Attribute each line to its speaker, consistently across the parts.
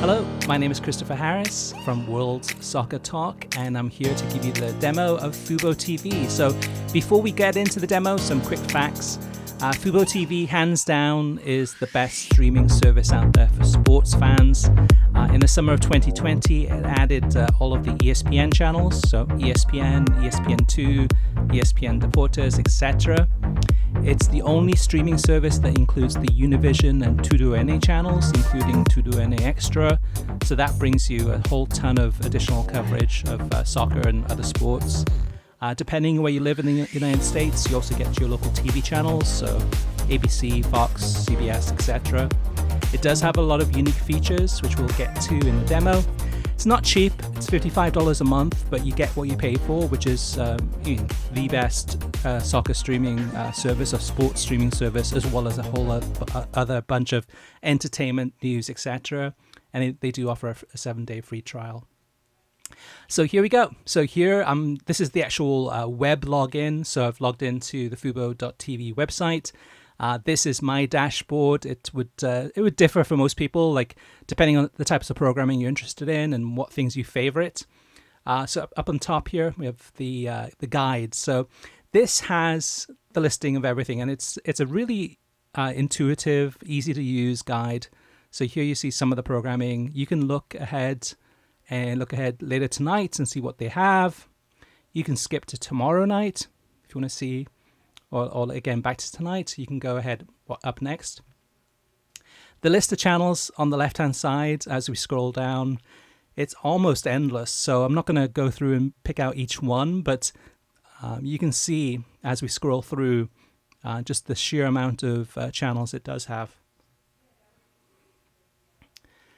Speaker 1: Hello, my name is Christopher Harris from World Soccer Talk, and I'm here to give you the demo of fuboTV. So before we get into the demo, some quick facts. fuboTV, hands down, is the best streaming service out there for sports fans. In the summer of 2020, it added all of the ESPN channels, so ESPN, ESPN2, ESPN Deportes, etc. It's the only streaming service that includes the Univision and TudoNA channels, including TudoNA Extra. So that brings you a whole ton of additional coverage of soccer and other sports. Depending on where you live in the United States, you also get your local TV channels, so ABC, Fox, CBS, etc. It does have a lot of unique features, which we'll get to in the demo. It's not cheap, it's $55 a month, but you get what you pay for, which is the best soccer streaming service or sports streaming service, as well as a whole other bunch of entertainment, news, etc. And they do offer a 7-day free trial. So here we go. So here, this is the actual web login. So I've logged into the fubo.tv website. This is my dashboard. It would differ for most people, like depending on the types of programming you're interested in and what things you favorite. So up on top here, we have the guide. So this has the listing of everything, and it's a really intuitive, easy to use guide. So here you see some of the programming. You can look ahead later tonight and see what they have. You can skip to tomorrow night if you want to see, or again back to tonight. You can go ahead up next. The list of channels on the left hand side as we scroll down, it's almost endless, so I'm not going to go through and pick out each one, but you can see as we scroll through just the sheer amount of channels it does have.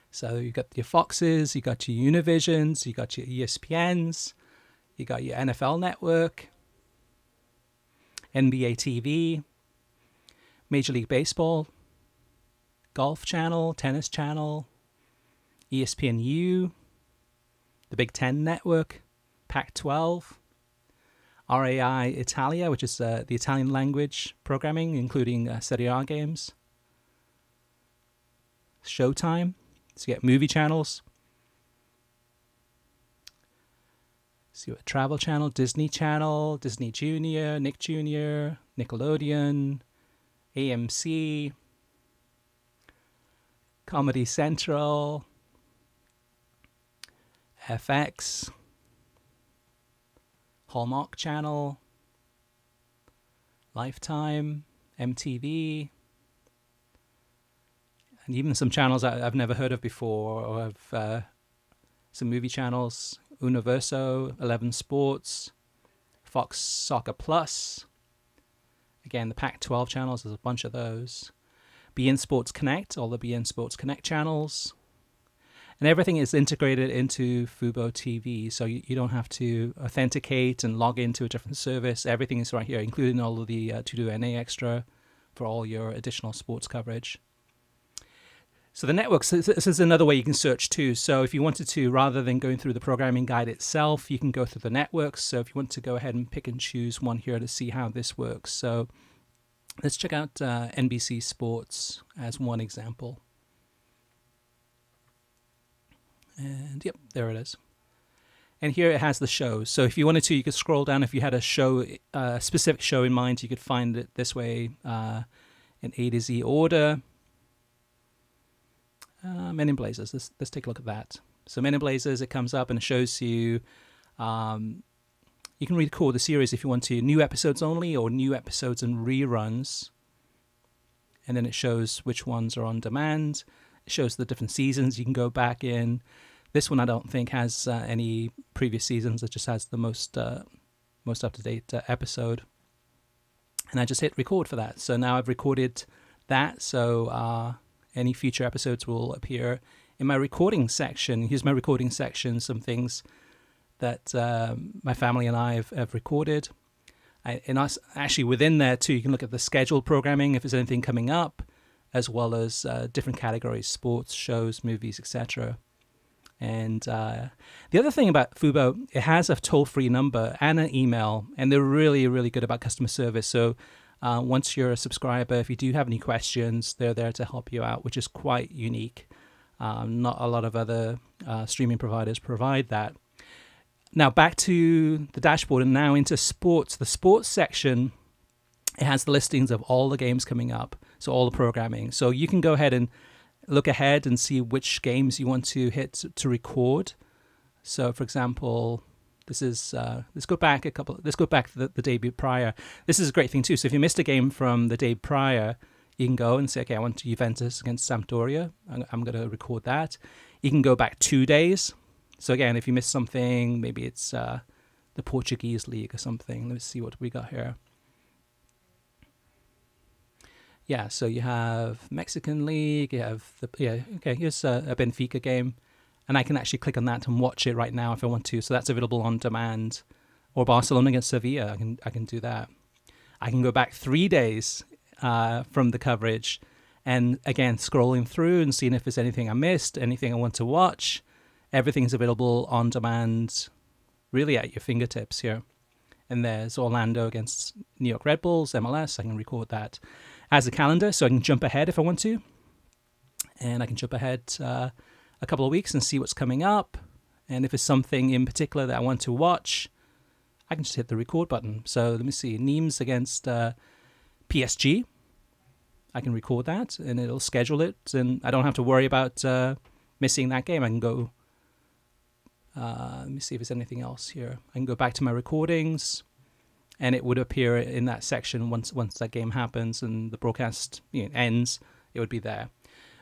Speaker 1: So you got your Foxes, you got your Univisions, you got your ESPNs, you got your NFL Network, NBA TV, Major League Baseball, Golf Channel, Tennis Channel, ESPNU, the Big Ten Network, Pac-12, RAI Italia, which is the Italian language programming, including Serie A games, Showtime. So you get movie channels. So you got Travel Channel, Disney Channel, Disney Junior, Nick Jr., Nickelodeon, AMC, Comedy Central, FX, Hallmark Channel, Lifetime, MTV, and even some channels I've never heard of before, or have some movie channels, Universo, 11 Sports, Fox Soccer Plus. Again, the Pac-12 channels, there's a bunch of those. beIN Sports Connect, all the beIN Sports Connect channels. And everything is integrated into fuboTV, so you don't have to authenticate and log into a different service. Everything is right here, including all of the TudoNA Extra for all your additional sports coverage. So the networks, this is another way you can search too. So if you wanted to, rather than going through the programming guide itself, you can go through the networks. So if you want to go ahead and pick and choose one here to see how this works. So let's check out NBC Sports as one example. And yep, there it is. And here it has the shows. So if you wanted to, you could scroll down. If you had a specific show in mind, you could find it this way in A to Z order. Men in Blazers. Let's take a look at that. So Men in Blazers, it comes up and it shows you. You can record the series if you want to, new episodes only or new episodes and reruns. And then it shows which ones are on demand. It shows the different seasons you can go back in. This one I don't think has any previous seasons. It just has the most up-to-date episode. And I just hit record for that. So now I've recorded that. So any future episodes will appear in my recording section. Here's my recording section, some things that my family and I have recorded. And actually within there too, you can look at the scheduled programming if there's anything coming up, as well as different categories, sports, shows, movies, etc. And the other thing about Fubo, it has a toll-free number and an email, and they're really, really good about customer service. So once you're a subscriber, if you do have any questions, they're there to help you out, which is quite unique. Not a lot of other streaming providers provide that. Now back to the dashboard and now into sports. The sports section, it has the listings of all the games coming up, so all the programming. So you can go ahead and look ahead and see which games you want to hit to record. So, for example, let's go back the day prior. This is a great thing too. So if you missed a game from the day prior, you can go and say, okay, I want Juventus against Sampdoria. I'm going to record that. You can go back 2 days. So again, if you missed something, maybe it's the Portuguese league or something. Let's see what we got here. Yeah, so you have Mexican league. You have here's a Benfica game, and I can actually click on that and watch it right now if I want to. So that's available on demand. Or Barcelona against Sevilla, I can do that. I can go back 3 days from the coverage, and again scrolling through and seeing if there's anything I missed, anything I want to watch. Everything's available on demand, really at your fingertips here. And there's Orlando against New York Red Bulls, MLS. I can record that as a calendar, so I can jump ahead if I want to. And I can jump ahead a couple of weeks and see what's coming up. And if there's something in particular that I want to watch, I can just hit the record button. So let me see, Nimes against PSG. I can record that, and it'll schedule it. And I don't have to worry about missing that game. I can go... let me see if there's anything else here. I can go back to my recordings, and it would appear in that section once that game happens and the broadcast ends. It would be there.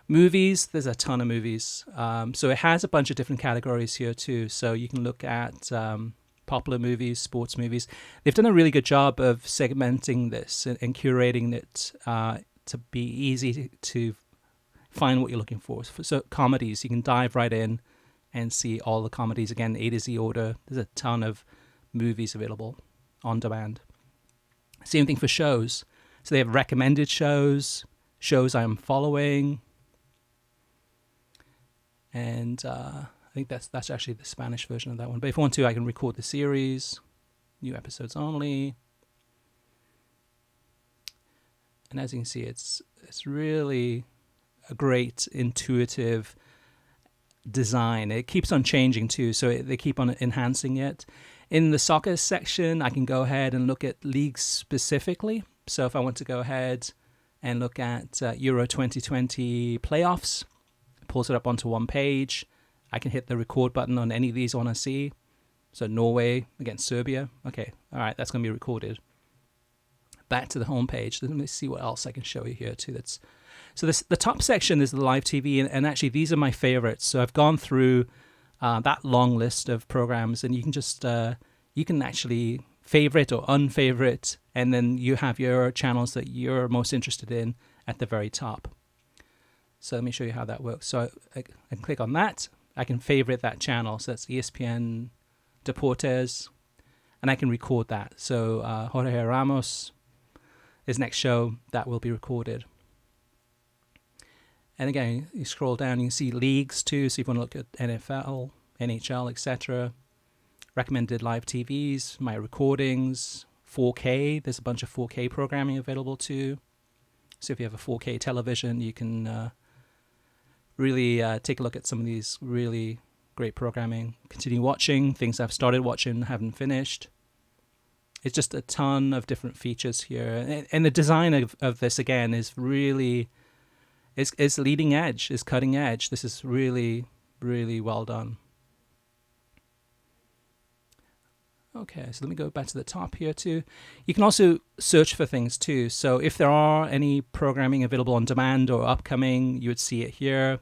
Speaker 1: Movies, there's a ton of movies. So it has a bunch of different categories here too. So you can look at popular movies, sports movies. They've done a really good job of segmenting this and curating it to be easy to find what you're looking for. So comedies, you can dive right in and see all the comedies, again, A to Z order. There's a ton of movies available on demand. Same thing for shows. So they have recommended shows I'm following. And I think that's actually the Spanish version of that one. But if I want to, I can record the series, new episodes only. And as you can see, it's really a great, intuitive design. It keeps on changing too, so they keep on enhancing it. In the soccer section, I can go ahead and look at leagues specifically. So if I want to go ahead and look at Euro 2020 playoffs, it pulls it up onto one page. I can hit the record button on any of these I want to see. So Norway against Serbia. Okay, all right, that's going to be recorded. Back to the home page. Let me see what else I can show you here too. So the top section is the live TV, and actually these are my favorites. So I've gone through that long list of programs, and you can just you can actually favorite or unfavorite, and then you have your channels that you're most interested in at the very top. So let me show you how that works. So I can click on that. I can favorite that channel. So that's ESPN Deportes, and I can record that. So Jorge Ramos, his next show, that will be recorded. And again, you scroll down, you can see leagues too. So if you want to look at NFL, NHL, etc. Recommended live TVs, my recordings, 4K. There's a bunch of 4K programming available too. So if you have a 4K television, you can really take a look at some of these really great programming. Continue watching things I've started watching, haven't finished. It's just a ton of different features here. And the design of this, again, is really... It's leading edge, it's cutting edge. This is really, really well done. Okay, so let me go back to the top here too. You can also search for things too. So if there are any programming available on demand or upcoming, you would see it here.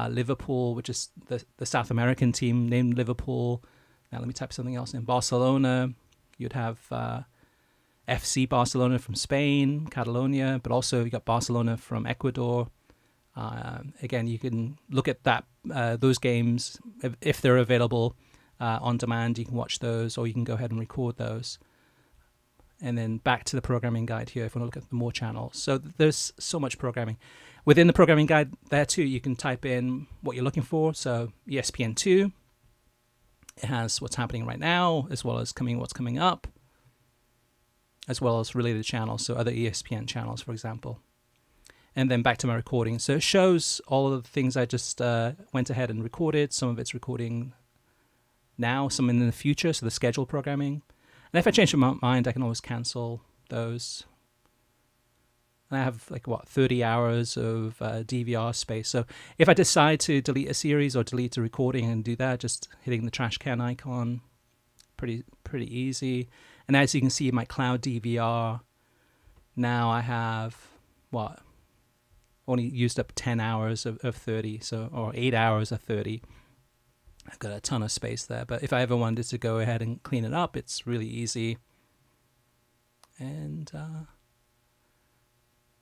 Speaker 1: Liverpool, which is the South American team named Liverpool. Now let me type something else in. Barcelona, you'd have FC Barcelona from Spain, Catalonia, but also you got Barcelona from Ecuador. Again, you can look at those games if they're available on demand. You can watch those, or you can go ahead and record those. And then back to the programming guide here if you want to look at the more channels. So there's so much programming. Within the programming guide there too, you can type in what you're looking for. So ESPN2, it has what's happening right now, as well as what's coming up, as well as related channels, so other ESPN channels, for example. and then back to my recording. So it shows all of the things I just went ahead and recorded. Some of it's recording now, some in the future, so the schedule programming. And if I change my mind, I can always cancel those. And I have 30 hours of DVR space. So if I decide to delete a series or delete a recording and do that, just hitting the trash can icon, pretty easy. And as you can see, my cloud DVR, now I have, only used up 10 hours of 30, or 8 hours of 30. I've got a ton of space there. But if I ever wanted to go ahead and clean it up, it's really easy. And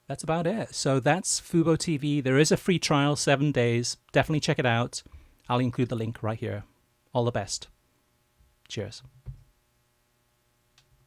Speaker 1: that's about it. So that's fuboTV. There is a free trial, 7 days. Definitely check it out. I'll include the link right here. All the best. Cheers.